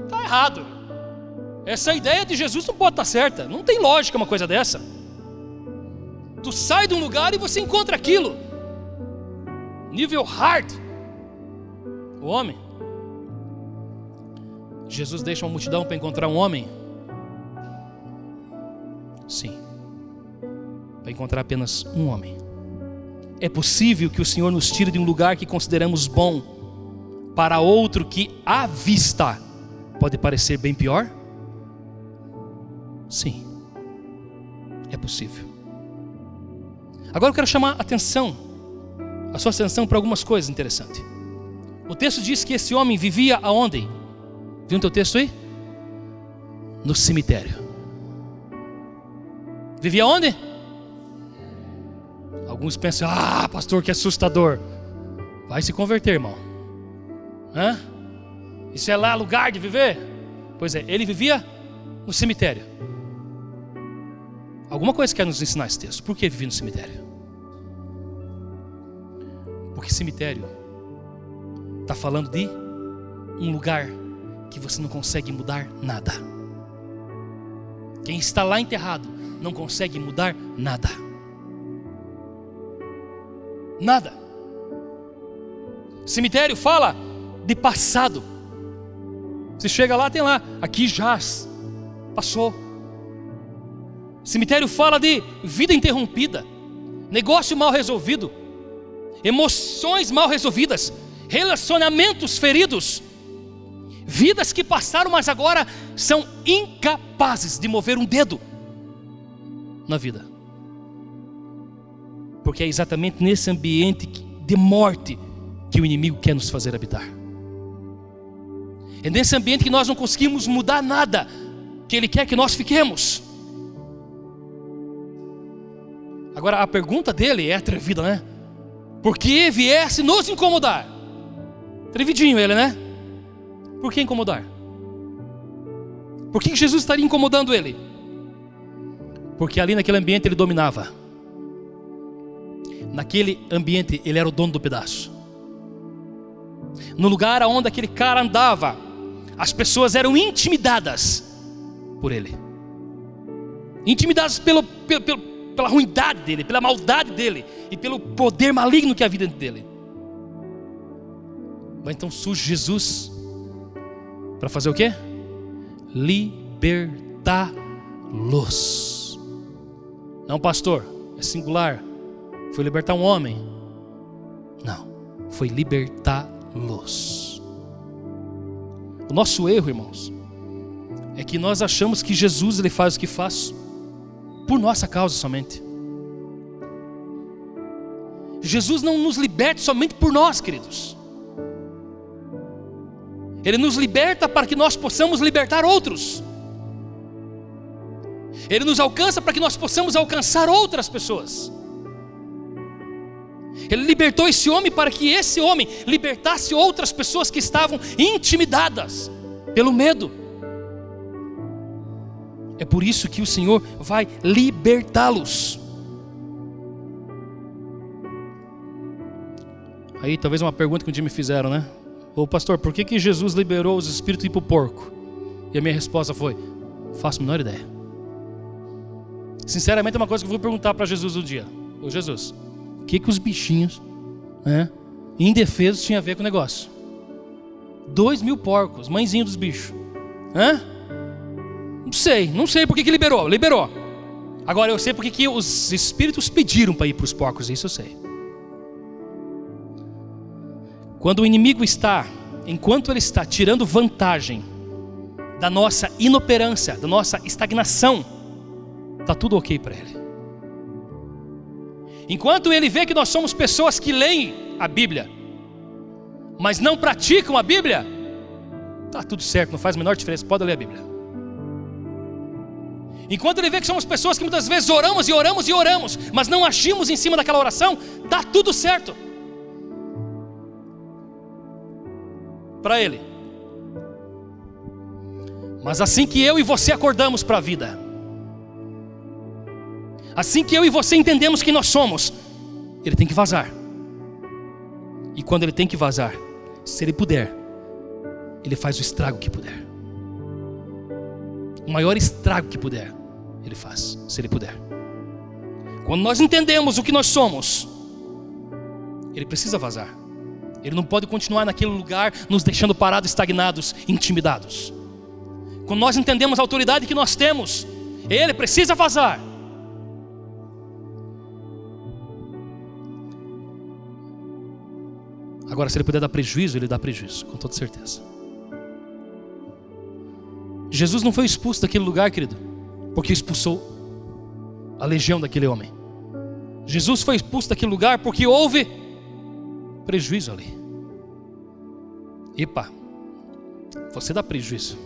Está errado. Essa ideia de Jesus não pode estar certa. Não tem lógica uma coisa dessa. Tu sai de um lugar e você encontra aquilo. Nível hard. O homem. Jesus deixa uma multidão para encontrar um homem? Sim. Para encontrar apenas um homem. É possível que o Senhor nos tire de um lugar que consideramos bom para outro que à vista pode parecer bem pior? Sim. É possível. Agora eu quero chamar a sua atenção para algumas coisas interessantes. O texto diz que esse homem vivia aonde? Viu o teu texto aí? No cemitério. Vivia onde? Alguns pensam: pastor, que assustador. Vai se converter, irmão. Isso é lá lugar de viver? Pois é, ele vivia no cemitério. Alguma coisa quer nos ensinar esse texto. Por que vivia no cemitério? Porque cemitério está falando de um lugar que você não consegue mudar nada. Quem está lá enterrado não consegue mudar nada. Nada. Cemitério fala de passado. Você chega lá, tem lá: aqui jaz, passou. Cemitério fala de vida interrompida, negócio mal resolvido. emoções mal resolvidas, relacionamentos feridos, vidas que passaram, mas agora são incapazes de mover um dedo na vida, porque é exatamente nesse ambiente de morte que o inimigo quer nos fazer habitar. É nesse ambiente que nós não conseguimos mudar nada, que ele quer que nós fiquemos. Agora a pergunta dele é atrevida, né? Por que viesse nos incomodar? Atrevidinho ele, né? Por que incomodar? Por que Jesus estaria incomodando ele? Porque ali naquele ambiente ele dominava. Naquele ambiente ele era o dono do pedaço. No lugar onde aquele cara andava, as pessoas eram intimidadas por ele. Intimidadas pela ruindade dele, pela maldade dele e pelo poder maligno que havia dentro dele. Mas então surge Jesus para fazer o quê? Libertá-los. Não, pastor, é singular. Foi libertar um homem. Não, foi libertá-los. O nosso erro, irmãos, é que nós achamos que Jesus ele faz o que faz por nossa causa somente. Jesus não nos liberta somente por nós, queridos. Ele nos liberta para que nós possamos libertar outros. Ele nos alcança para que nós possamos alcançar outras pessoas. Ele libertou esse homem para que esse homem libertasse outras pessoas que estavam intimidadas pelo medo. É por isso que o Senhor vai libertá-los. Aí talvez uma pergunta que um dia me fizeram, né? Ô pastor, por que Jesus liberou os espíritos e ir para o porco? E a minha resposta foi: faço a menor ideia. Sinceramente é uma coisa que eu vou perguntar para Jesus um dia. Ô Jesus, o que os bichinhos, né, indefesos tinham a ver com o negócio? 2.000 porcos, mãezinho dos bichos. Não sei por que liberou. Agora eu sei por que os espíritos pediram para ir para os porcos, isso eu sei. Quando o inimigo enquanto ele está tirando vantagem da nossa inoperância, da nossa estagnação, está tudo ok para ele. Enquanto ele vê que nós somos pessoas que leem a Bíblia, mas não praticam a Bíblia, está tudo certo, não faz a menor diferença, pode ler a Bíblia. Enquanto ele vê que somos pessoas que muitas vezes oramos, mas não agimos em cima daquela oração, está tudo certo para ele. Mas assim que eu e você acordamos para a vida, assim que eu e você entendemos quem nós somos, ele tem que vazar. E quando ele tem que vazar, se ele puder, ele faz o estrago que puder. O maior estrago que puder, ele faz, se ele puder. Quando nós entendemos o que nós somos, ele precisa vazar. Ele não pode continuar naquele lugar, nos deixando parados, estagnados, intimidados. Quando nós entendemos a autoridade que nós temos, ele precisa vazar. Agora, se ele puder dar prejuízo, ele dá prejuízo, com toda certeza. Jesus não foi expulso daquele lugar, querido, porque expulsou a legião daquele homem. Jesus foi expulso daquele lugar porque houve prejuízo ali. Epa, você dá prejuízo.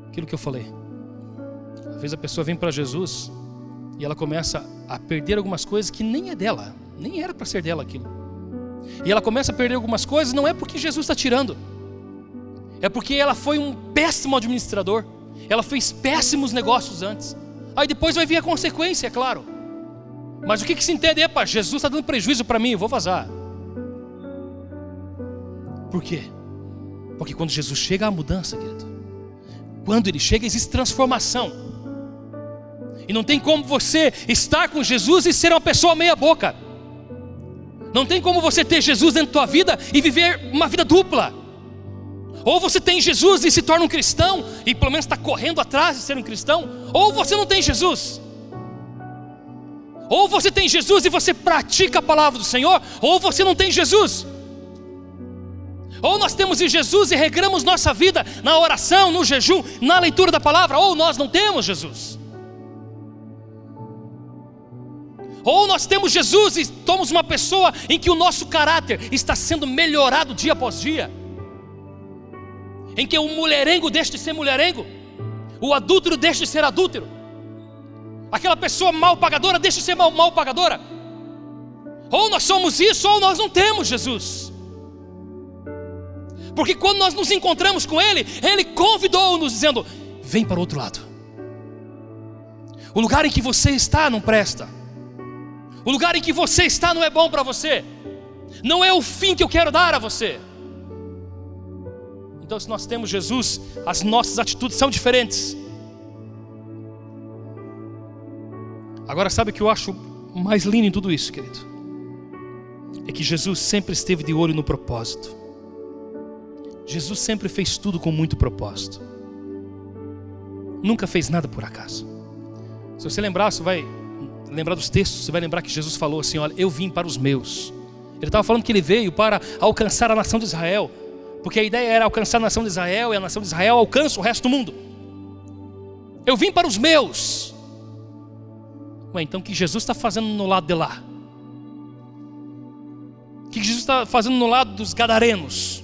Aquilo que eu falei. Às vezes a pessoa vem para Jesus e ela começa a perder algumas coisas que nem é dela, nem era para ser dela aquilo. E ela começa a perder algumas coisas, não é porque Jesus está tirando, é porque ela foi um péssimo administrador, ela fez péssimos negócios antes. Aí depois vai vir a consequência, é claro. Mas o que se entende? Epa, Jesus está dando prejuízo para mim, eu vou vazar. Por quê? Porque quando Jesus chega, há mudança, querido. Quando ele chega, existe transformação. E não tem como você estar com Jesus e ser uma pessoa meia boca. Não tem como você ter Jesus dentro da tua vida e viver uma vida dupla. Ou você tem Jesus e se torna um cristão, e pelo menos está correndo atrás de ser um cristão, ou você não tem Jesus. Ou você tem Jesus e você pratica a palavra do Senhor, ou você não tem Jesus. Ou nós temos Jesus e regramos nossa vida na oração, no jejum, na leitura da palavra, ou nós não temos Jesus. Ou nós temos Jesus e somos uma pessoa em que o nosso caráter está sendo melhorado dia após dia, em que o mulherengo deixa de ser mulherengo, o adúltero deixa de ser adúltero, aquela pessoa mal pagadora deixa de ser mal pagadora. Ou nós somos isso, ou nós não temos Jesus. Porque quando nós nos encontramos com Ele, Ele convidou-nos dizendo: vem para o outro lado. O lugar em que você está não presta. O lugar em que você está não é bom para você. Não é o fim que eu quero dar a você. Então, se nós temos Jesus, as nossas atitudes são diferentes. Agora, sabe o que eu acho mais lindo em tudo isso, querido? É que Jesus sempre esteve de olho no propósito. Jesus sempre fez tudo com muito propósito. Nunca fez nada por acaso. Se você lembrar, você vai lembrar dos textos, você vai lembrar que Jesus falou assim: olha, eu vim para os meus. Ele estava falando que ele veio para alcançar a nação de Israel, porque a ideia era alcançar a nação de Israel, e a nação de Israel alcança o resto do mundo. Eu vim para os meus. Ué, então o que Jesus está fazendo no lado de lá? O que Jesus está fazendo no lado dos gadarenos?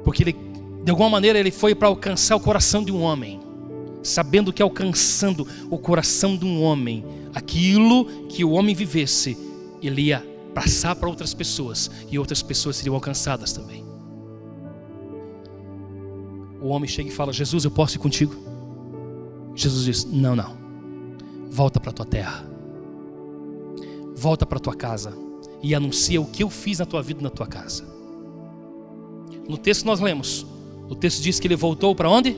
Porque ele, de alguma maneira, ele foi para alcançar o coração de um homem, sabendo que alcançando o coração de um homem, aquilo que o homem vivesse, ele ia passar para outras pessoas, e outras pessoas seriam alcançadas também. O homem chega e fala: Jesus, eu posso ir contigo? Jesus diz: não, volta para a tua terra, volta para a tua casa e anuncia o que eu fiz na tua vida e na tua casa. No texto que nós lemos, o texto diz que ele voltou para onde?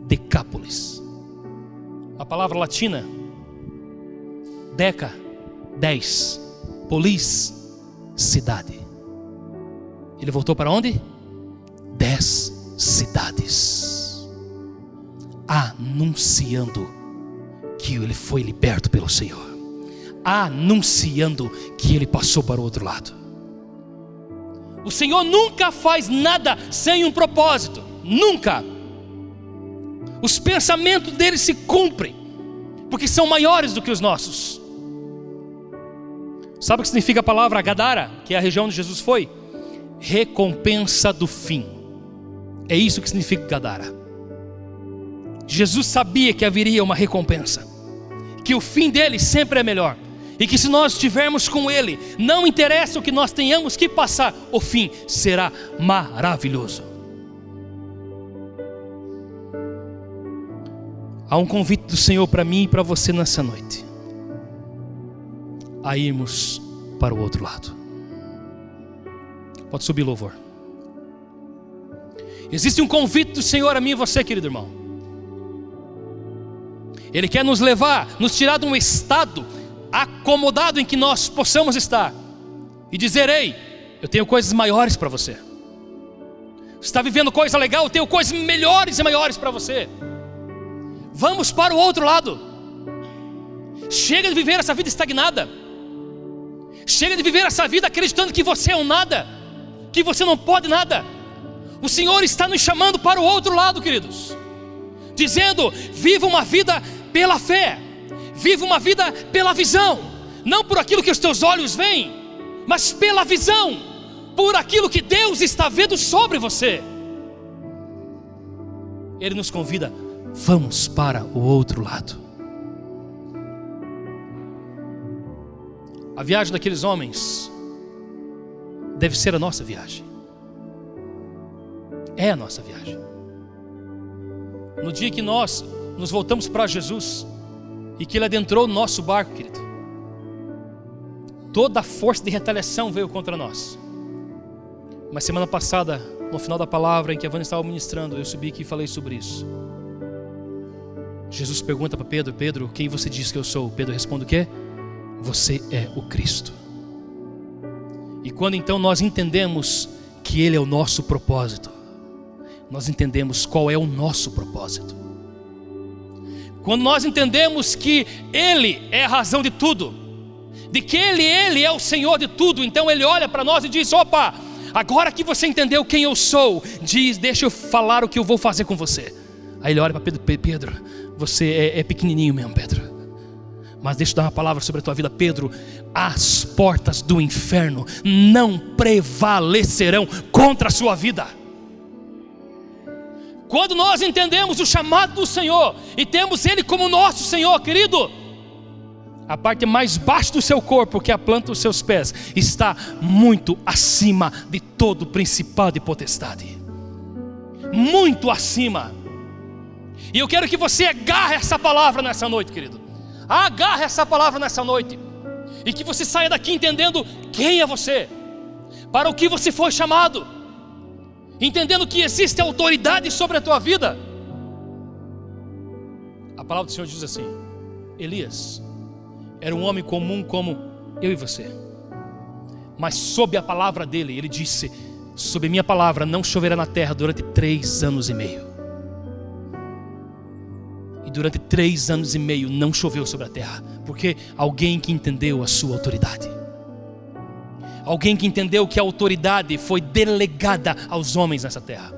Decápolis. A palavra latina, deca, 10, polis, cidade. Ele voltou para onde? 10 cidades, anunciando que ele foi liberto pelo Senhor, anunciando que ele passou para o outro lado. O Senhor nunca faz nada sem um propósito, nunca. Os pensamentos dele se cumprem, porque são maiores do que os nossos. Sabe o que significa a palavra Gadara, que é a região onde Jesus foi? Recompensa do fim. É isso que significa Gadara. Jesus sabia que haveria uma recompensa, que o fim dele sempre é melhor, e que se nós estivermos com Ele, não interessa o que nós tenhamos que passar, o fim será maravilhoso. Há um convite do Senhor para mim e para você nessa noite, a irmos para o outro lado. Pode subir, louvor. Existe um convite do Senhor a mim e você, querido irmão. Ele quer nos levar, nos tirar de um estado acomodado em que nós possamos estar e dizer: ei, eu tenho coisas maiores para você. Você está vivendo coisa legal, eu tenho coisas melhores e maiores para você. Vamos para o outro lado. Chega de viver essa vida estagnada. Chega de viver essa vida acreditando que você é um nada, que você não pode nada. O Senhor está nos chamando para o outro lado, queridos, dizendo: viva uma vida pela fé, viva uma vida pela visão, não por aquilo que os teus olhos veem, mas pela visão, por aquilo que Deus está vendo sobre você. Ele nos convida: vamos para o outro lado. A viagem daqueles homens deve ser a nossa viagem. É a nossa viagem. No dia que nós nos voltamos para Jesus e que Ele adentrou no nosso barco, querido, toda a força de retaliação veio contra nós. Mas semana passada, no final da palavra em que a Vânia estava ministrando, eu subi aqui e falei sobre isso. Jesus pergunta para Pedro: Pedro, quem você diz que eu sou? Pedro responde o quê? Você é o Cristo. E quando então nós entendemos que Ele é o nosso propósito, nós entendemos qual é o nosso propósito. Quando nós entendemos que Ele é a razão de tudo, de que Ele é o Senhor de tudo, então Ele olha para nós e diz: opa, agora que você entendeu quem eu sou, diz, deixa eu falar o que eu vou fazer com você. Aí Ele olha para Pedro: Pedro, você é pequenininho mesmo, Pedro, mas deixa eu dar uma palavra sobre a tua vida, Pedro. As portas do inferno não prevalecerão contra a sua vida. Quando nós entendemos o chamado do Senhor e temos Ele como nosso Senhor, querido, a parte mais baixa do seu corpo, que é a planta dos seus pés, está muito acima de todo principado e potestade. Muito acima. E eu quero que você agarre essa palavra nessa noite, querido. Agarre essa palavra nessa noite. E que você saia daqui entendendo quem é você, para o que você foi chamado, entendendo que existe autoridade sobre a tua vida. A palavra do Senhor diz assim: Elias era um homem comum como eu e você, mas sob a palavra dele, ele disse: sob minha palavra não choverá na terra durante 3 anos e meio. E durante 3 anos e meio não choveu sobre a terra, porque alguém que entendeu a sua autoridade, alguém que entendeu que a autoridade foi delegada aos homens nessa terra,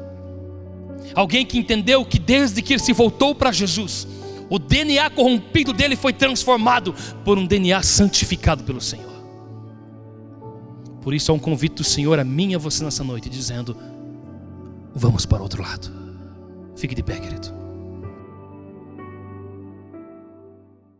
alguém que entendeu que desde que ele se voltou para Jesus, o DNA corrompido dele foi transformado por um DNA santificado pelo Senhor. Por isso há um convite do Senhor a mim e a você nessa noite, dizendo: vamos para o outro lado. Fique de pé, querido.